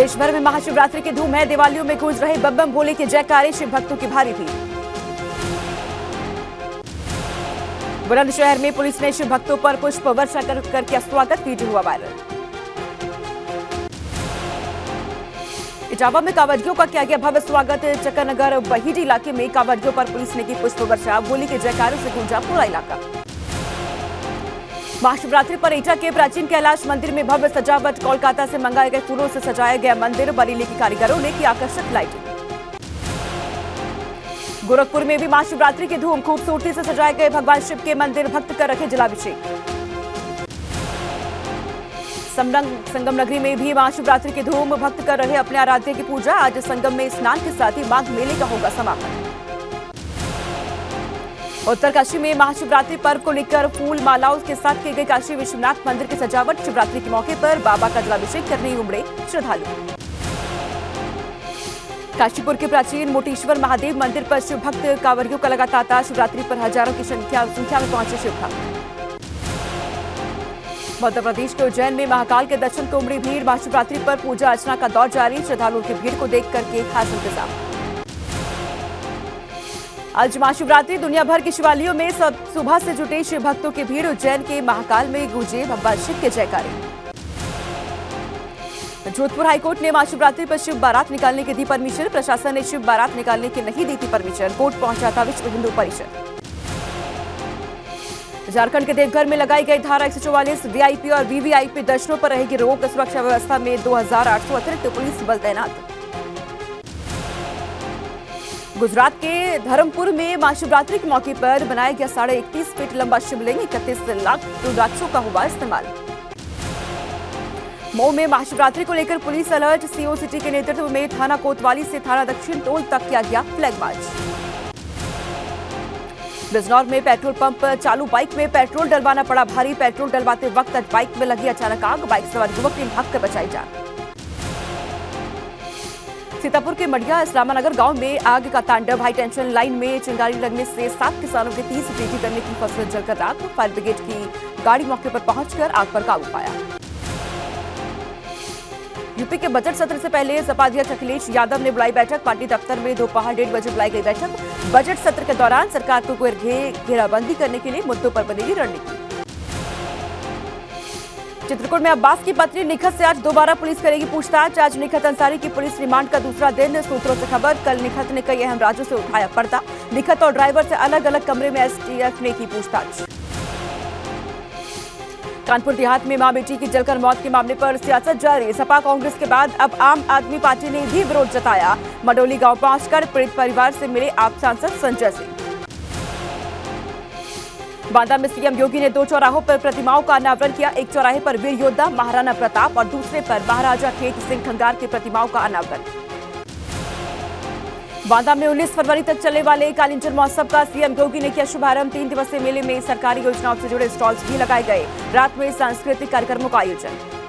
देश भर में महाशिवरात्रि की धूम है। दिवालियों में गूंज रहे बम बम भोले के जयकारे, शिव भक्तों की भारी भीड़। बुलंदशहर में पुलिस ने शिव भक्तों पर पुष्प वर्षा कर किया स्वागत, वीडियो हुआ वायरल। इटावा में कांवड़ियों का किया गया भव्य स्वागत। चक्करनगर बहीडी इलाके में कांवड़ियों पर पुलिस ने की पुष्प वर्षा, भोले के जयकारों से गूंजा पूरा इलाका। महाशिवरात्रि पर एटा के प्राचीन कैलाश मंदिर में भव्य सजावट। कोलकाता से मंगाए गए फूलों से सजाया गया मंदिर, बरेली के कारीगरों ने की आकर्षक लाइटिंग। गोरखपुर में भी महाशिवरात्रि की धूम, खूबसूरती से सजाए गए भगवान शिव के मंदिर, भक्त कर रखे जलाभिषेक। संगम नगरी में भी महाशिवरात्रि की धूम, भक्त कर रहे अपने आराध्य की पूजा। आज संगम में स्नान के साथ ही माघ मेले का होगा समापन। उत्तरकाशी में महाशिवरात्रि पर्व को लेकर फूल मालाओं के साथ किए गए काशी विश्वनाथ मंदिर की सजावट। शिवरात्रि के मौके पर बाबा का जलाभिषेक करने उमड़े श्रद्धालु। काशीपुर के प्राचीन मोटेश्वर महादेव मंदिर पर शिव भक्त कांवड़ियों का लगा तांता। शिवरात्रि पर हजारों की संख्या में पहुंचे शिव भक्त। मध्य प्रदेश के उज्जैन में महाकाल के दर्शन को उमड़ी भीड़। महाशिवरात्रि पर पूजा अर्चना का दौर जारी, श्रद्धालुओं की भीड़ को देख करके खास इंतजाम। आज महाशिवरात्रि, दुनिया भर के शिवालयों में सुबह से जुटे शिव भक्तों की भीड़। उज्जैन के महाकाल में गूंजे भगवान शिव के जयकारे। जोधपुर हाईकोर्ट ने महाशिवरात्रि पर शिव बारात निकालने की दी परमिशन। प्रशासन ने शिव बारात निकालने की नहीं दी थी परमिशन, कोर्ट पहुंचा था विश्व हिंदू परिषद। झारखंड के देवघर में लगाई गई धारा 144, वीआईपी और वीवीआईपी दर्शनों पर रहेगी रोक। सुरक्षा व्यवस्था में 2800 अतिरिक्त पुलिस बल तैनात। गुजरात के धर्मपुर में महाशिवरात्रि के मौके पर बनाया गया 31.5 फीट लंबा शिवलिंग, 31 लाख रुद्राक्षों का हुआ इस्तेमाल। मऊ में महाशिवरात्रि को लेकर पुलिस अलर्ट। सीओ सिटी के नेतृत्व में थाना कोतवाली से थाना दक्षिण टोल तक किया गया फ्लैग मार्च। बिजनौर में पेट्रोल पंप पर चालू बाइक में पेट्रोल डलवाना पड़ा भारी। पेट्रोल डलवाते वक्त बाइक में लगी अचानक आग, बाइक सवार युवक ने भागकर बचाई जान। सीतापुर के मडिया इस्लामानगर गांव में आग का तांडव। हाई टेंशन लाइन में चिंगारी लगने से 7 किसानों के 30 बीघे गन्ने की फसल जलकर राख। फायर ब्रिगेड की गाड़ी मौके पर पहुंचकर आग पर काबू पाया। यूपी के बजट सत्र से पहले सपा अध्यक्ष अखिलेश यादव ने बुलाई बैठक। पार्टी दफ्तर में दोपहर 1:30 बजे बुलाई गई बैठक। बजट सत्र के दौरान सरकार को घेराबंदी करने के लिए मुद्दों पर बनेगी रणनीति। चित्रकूट में अब्बास की पत्नी निखत से आज दोबारा पुलिस करेगी पूछताछ। आज निखत अंसारी की पुलिस रिमांड का दूसरा दिन। सूत्रों से खबर, कल निखत ने कई अहम राज्यों से उठाया पर्दा। निखत और ड्राइवर से अलग अलग कमरे में एसटीएफ ने की पूछताछ। कानपुर देहात में मां बेटी की जलकर मौत के मामले पर सियासत जारी। सपा कांग्रेस के बाद अब आम आदमी पार्टी ने भी विरोध जताया। मडोली गांव पहुंचकर पीड़ित परिवार से मिले आप सांसद संजय सिंह। बांदा में सीएम योगी ने 2 चौराहों पर प्रतिमाओं का अनावरण किया। एक चौराहे पर वीर योद्धा महाराणा प्रताप और दूसरे पर महाराजा खेत सिंह खंगार की प्रतिमाओं का अनावरण। बांदा में 19 फरवरी तक चलने वाले कालिंजर महोत्सव का सीएम योगी ने किया शुभारंभ। 3 दिवसीय मेले में सरकारी योजनाओं से जुड़े स्टॉल्स भी लगाए गए। रात में सांस्कृतिक कार्यक्रमों का आयोजन।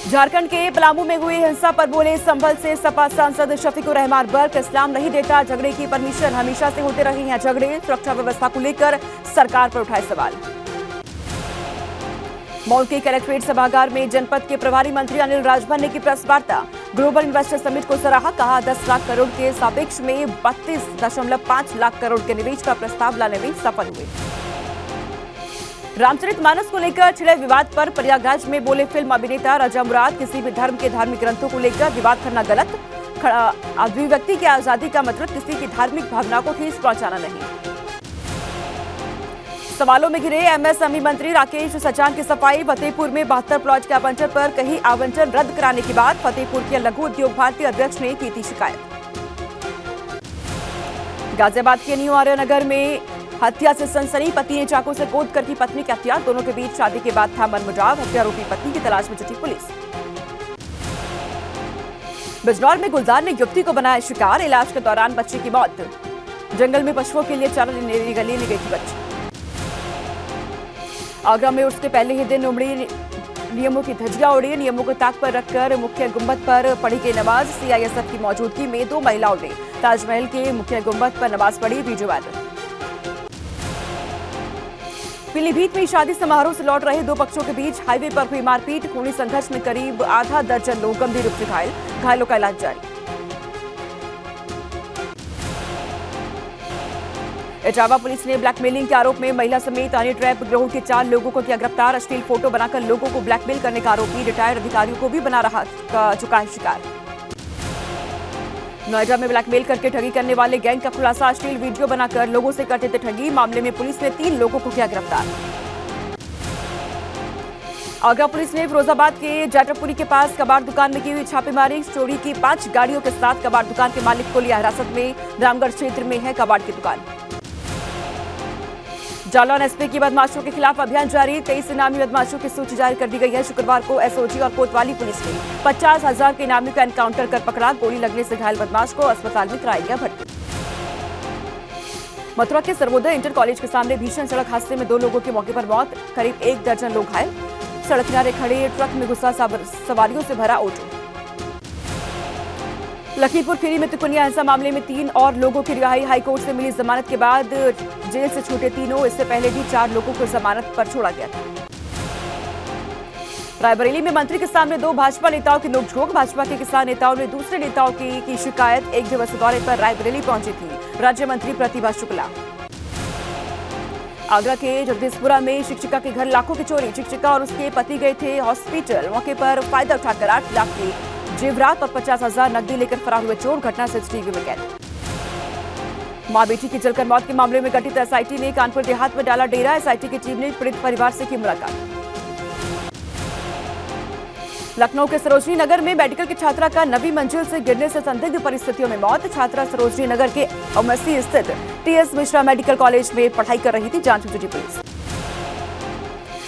झारखंड के पलामू में हुई हिंसा पर बोले संभल से सपा सांसद शफीकुर रहमान बर्क। इस्लाम नहीं देता झगड़े की परमिशन, हमेशा से होते रहे हैं झगड़े। सुरक्षा व्यवस्था को लेकर सरकार पर उठाए सवाल। मऊ के कलेक्ट्रेट सभागार में जनपद के प्रभारी मंत्री अनिल राजभर ने की प्रेस वार्ता। ग्लोबल इन्वेस्टर समिट को सराहा, कहा 10 लाख करोड़ के सापेक्ष में 32.5 लाख करोड़ के निवेश का प्रस्ताव लाने में सफल हुए। रामचरितमानस को लेकर छिड़े विवाद पर प्रयागराज में बोले फिल्म अभिनेता राजा मुराद। किसी भी धर्म के धार्मिक ग्रंथों को लेकर विवाद करना गलत। अभिव्यक्ति की आजादी का मतलब किसी की धार्मिक भावना को ठेस पहुंचाना नहीं। सवालों में घिरे एमएसएमई मंत्री राकेश सचान की सफाई। फतेहपुर में 72 प्लॉट के आवंटन पर कहीं आवंटन रद्द कराने के बाद फतेहपुर के लघु उद्योग भारती अध्यक्ष ने की थी शिकायत। गाजियाबाद के न्यू आर्यनगर में हत्या से सनसनी, पति ने चाकू से गोद कर की पत्नी की हत्या। दोनों के बीच शादी के बाद था मनमुटाव। हत्यारोपी पत्नी की तलाश में जुटी पुलिस। बिजनौर में गुलजार ने युवती को बनाया शिकार। इलाज के दौरान बच्चे की मौत। जंगल में पशुओं के लिए चारा लेने गई थी बच्ची। आगरा में उसके पहले ही दिन उमड़ी नियमों की धज्जियां उड़ी। नियमों को ताक पर रखकर मुख्य गुंबद पर पढ़ी गई नमाज। सीआईएसएफ की मौजूदगी में 2 महिलाओं ने ताजमहल के मुख्य गुंबद पर नमाज पढ़ी, वीडियो वायरल। पीलीभीत में शादी समारोह से लौट रहे दो पक्षों के बीच हाईवे पर हुई मारपीट। खूनी संघर्ष में करीब आधा दर्जन लोग गंभीर रूप से घायल, घायलों का इलाज जारी। इटावा पुलिस ने ब्लैकमेलिंग के आरोप में महिला समेत अन्य ट्रैप गिरोह के 4 लोगों को किया गिरफ्तार। अश्लील फोटो बनाकर लोगों को ब्लैकमेल करने का आरोपी रिटायर्ड अधिकारियों को भी बना चुका है शिकार। नोएडा में ब्लैकमेल करके ठगी करने वाले गैंग का खुलासा। अश्लील वीडियो बनाकर लोगों से करते थे ठगी। मामले में पुलिस ने 3 लोगों को किया गिरफ्तार। आगरा पुलिस ने फिरोजाबाद के जाटरपुरी के पास कबाड़ दुकान में की हुई छापेमारी। चोरी की 5 गाड़ियों के साथ कबाड़ दुकान के मालिक को लिया हिरासत में। रामगढ़ क्षेत्र में है कबाड़ की दुकान। जालौन एसपी की बदमाशों के खिलाफ अभियान जारी। 23 इनामी बदमाशों की सूची जारी कर दी गई है। शुक्रवार को एसओजी और कोतवाली पुलिस ने 50,000 के इनामी का एनकाउंटर कर पकड़ा। गोली लगने से घायल बदमाश को अस्पताल में कराया गया भर्ती। मथुरा के सर्वोदय इंटर कॉलेज के सामने भीषण सड़क हादसे में 2 लोगों की मौके पर मौत, करीब 1 दर्जन लोग घायल। सड़क किनारे खड़े ट्रक में घुसा सवारियों से भरा ऑटो। लखीमपुर खीरी में तिकोनिया हिंसा मामले में 3 और लोगों की रिहाई। हाईकोर्ट से मिली जमानत के बाद जेल से छूटे तीनों। इससे पहले भी 4 लोगों को जमानत पर छोड़ा गया था। रायबरेली में मंत्री के सामने 2 भाजपा नेताओं की नोकझोंक। भाजपा के किसान नेताओं ने दूसरे नेताओं की शिकायत। 1 दिवसीय दौरे पर रायबरेली पहुंची थी राज्य मंत्री प्रतिभा शुक्ला। आगरा के जगदीशपुरा में शिक्षिका के घर लाखों की चोरी। शिक्षिका और उसके पति गए थे हॉस्पिटल। मौके पर फायदा उठाकर 8 लाख की जेवरात और 50,000 नकदी लेकर फरार हुए चोर। घटना सीसीटीवी में कैद। मां बेटी की जलकर मौत के मामले में गठित एसआईटी ने कानपुर देहात में डाला डेरा। एसआईटी की टीम ने पीड़ित परिवार से की मुलाकात। लखनऊ के सरोजनी नगर में मेडिकल की छात्रा का 9वीं मंजिल से गिरने से संदिग्ध परिस्थितियों में मौत। छात्रा सरोजनी नगर के ओमसी स्थित टीएस मिश्रा मेडिकल कॉलेज में पढ़ाई कर रही थी। जांच में जुटी पुलिस।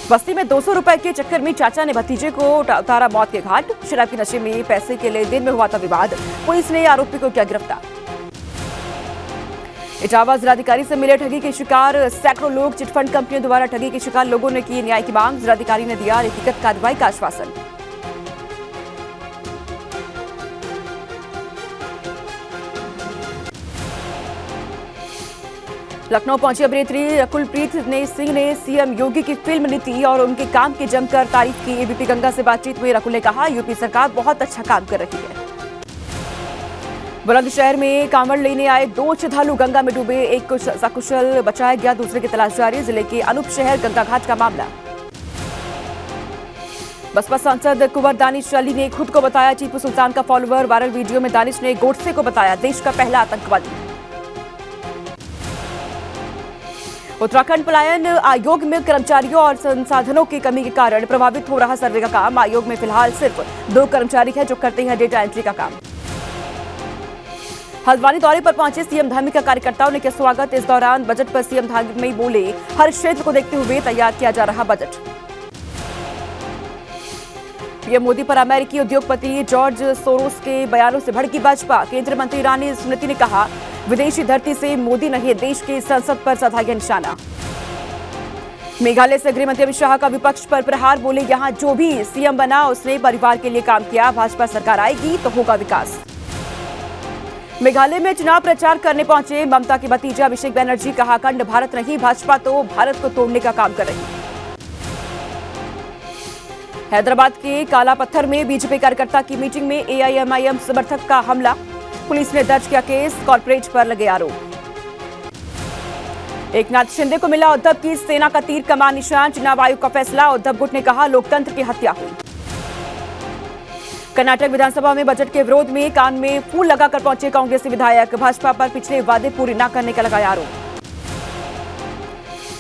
बस्ती में 200 रुपए के चक्कर में चाचा ने भतीजे को उतारा मौत के घाट। शराब के नशे में पैसे के लेन देन में हुआ था विवाद। पुलिस ने आरोपी को किया गिरफ्तार। इटावा जिलाधिकारी से मिले ठगी के शिकार सैकड़ों लोग। चिटफंड कंपनियों द्वारा ठगी के शिकार लोगों ने की न्याय की मांग। जिलाधिकारी ने दिया व्यक्तिगत कार्रवाई का आश्वासन। लखनऊ पहुंची अभिनेत्री रकुलप्रीत सिंह ने सीएम योगी की फिल्म नीति और उनके काम की जमकर तारीफ की। एबीपी गंगा से बातचीत में रकुल ने कहा, यूपी सरकार बहुत अच्छा काम कर रही है। बुलंदशहर में कांवड़ लेने आए 2 श्रद्धालु गंगा में डूबे। एक सकुशल बचाया गया, दूसरे की तलाश जारी। जिले के अनूप शहर गंगा घाट का मामला। बसपा सांसद कुंवर दानिश अली ने खुद को बताया टीपू सुल्तान का फॉलोअर। वायरल वीडियो में दानिश ने गोडसे को बताया देश का पहला आतंकवादी। उत्तराखंड पलायन आयोग में कर्मचारियों और संसाधनों की कमी के कारण प्रभावित हो रहा सर्वे का काम। आयोग में फिलहाल सिर्फ 2 कर्मचारी हैं जो करते हैं डेटा एंट्री का काम। हल्द्वानी दौरे पर पहुंचे सीएम धार्मिक कार्यकर्ताओं ने किया स्वागत। इस दौरान बजट पर सीएम धार्मिक बोले, हर क्षेत्र को देखते हुए तैयार किया जा रहा बजट। पीएम मोदी पर अमेरिकी उद्योगपति जॉर्ज सोरोस के बयानों से भड़की भाजपा। केंद्रीय मंत्री रानी स्मृति ने कहा, विदेशी धरती से मोदी नहीं देश की संसद पर साधा गया निशाना। मेघालय से गृह मंत्री अमित शाह का विपक्ष पर प्रहार। बोले, यहां जो भी सीएम बना उसने परिवार के लिए काम किया। भाजपा सरकार आएगी तो होगा विकास। मेघालय में चुनाव प्रचार करने पहुंचे ममता के भतीजे अभिषेक बनर्जी। कहा, अखंड भारत नहीं, भाजपा तो भारत को तोड़ने का काम कर रही है। हैदराबाद के काला पत्थर में बीजेपी कार्यकर्ता की मीटिंग में एआईएमआईएम समर्थक का हमला। पुलिस ने दर्ज किया केस, कॉर्पोरेट पर लगे आरोप। एकनाथ शिंदे को मिला उद्धव की सेना का तीर कमान निशान। चुनाव आयोग का फैसला। उद्धव गुट ने कहा, लोकतंत्र की हत्या हुई। कर्नाटक विधानसभा में बजट के विरोध में कान में फूल लगाकर पहुंचे कांग्रेसी विधायक। भाजपा पर पिछले वादे पूरे न करने का लगाया आरोप।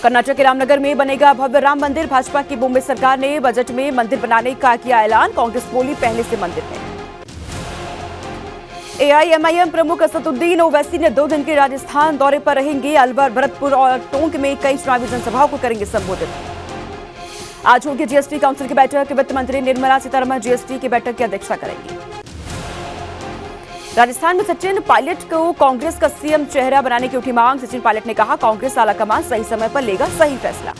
कर्नाटक के रामनगर में बनेगा भव्य राम मंदिर। भाजपा की बॉम्बे सरकार ने बजट में मंदिर बनाने का किया ऐलान। कांग्रेस बोली, पहले से मंदिर है। एआईएमआईएम प्रमुख असदुद्दीन ओवैसी ने 2 दिन के राजस्थान दौरे पर रहेंगे। अलवर, भरतपुर और टोंक में कई चुनावी जनसभाओं को करेंगे संबोधित। आज होगी जीएसटी काउंसिल की बैठक। वित्त मंत्री निर्मला सीतारमण जीएसटी की बैठक की अध्यक्षता करेंगी। राजस्थान में सचिन पायलट को कांग्रेस का सीएम चेहरा बनाने की उठी मांग। सचिन पायलट ने कहा, कांग्रेस आलाकमान सही समय पर लेगा सही फैसला।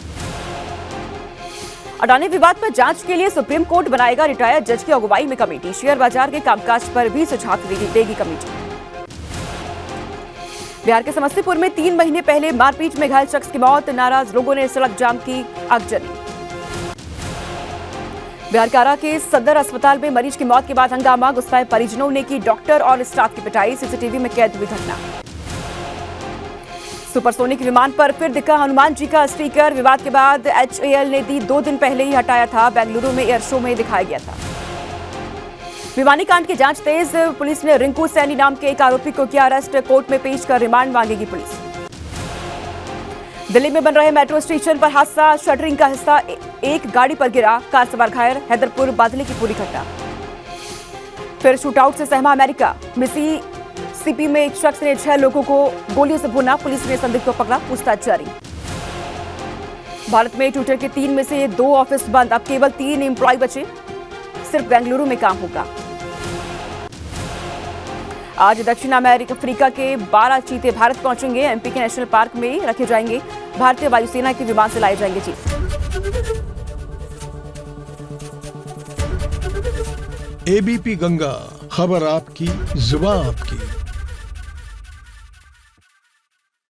अडानी विवाद पर जांच के लिए सुप्रीम कोर्ट बनाएगा रिटायर्ड जज की अगुवाई में कमेटी। शेयर बाजार के कामकाज पर भी सुझाव देगी कमेटी। बिहार के समस्तीपुर में 3 महीने पहले मारपीट में घायल शख्स की मौत, नाराज लोगों ने सड़क जाम की आगजनी। बिहार कारा के सदर अस्पताल में मरीज की मौत के बाद हंगामा, गुस्साए परिजनों ने की डॉक्टर और स्टाफ की पिटाई, सीसीटीवी में कैद हुई घटना। सुपरसोनिक विमान पर फिर दिखा हनुमान जी का स्टिकर, विवाद के बाद HAL ने दी 2 दिन पहले ही हटाया था, बेंगलुरु में एयर शो में दिखाया गया था। भिवानी कांड की जांच तेज, पुलिस ने रिंकू सैनी नाम के एक आरोपी को किया अरेस्ट, कोर्ट में पेश कर रिमांड मांगेगी पुलिस। दिल्ली में बन रहे मेट्रो स्टेशन पर हादसा, शटरिंग का हिस्सा एक गाड़ी पर गिरा, कार सवार घायल, हैदरपुर बादली की पूरी घटना। फिर शूटआउट से सहमा अमेरिका, मिसिसिपी में एक शख्स ने 6 लोगों को गोलियों से भूना, पुलिस ने संदिग्ध को पकड़ा, पूछताछ जारी। भारत में ट्विटर के 3 में से 2 ऑफिस बंद, अब केवल 3 एम्प्लॉय बचे, सिर्फ बेंगलुरु में काम होगा। आज दक्षिण अफ्रीका के 12 चीते भारत पहुंचेंगे, MP के नेशनल पार्क में रखे जाएंगे, भारतीय वायुसेना के विमान से लाए जाएंगे चीते। ABP गंगा, खबर आपकी, जुबान आपकी।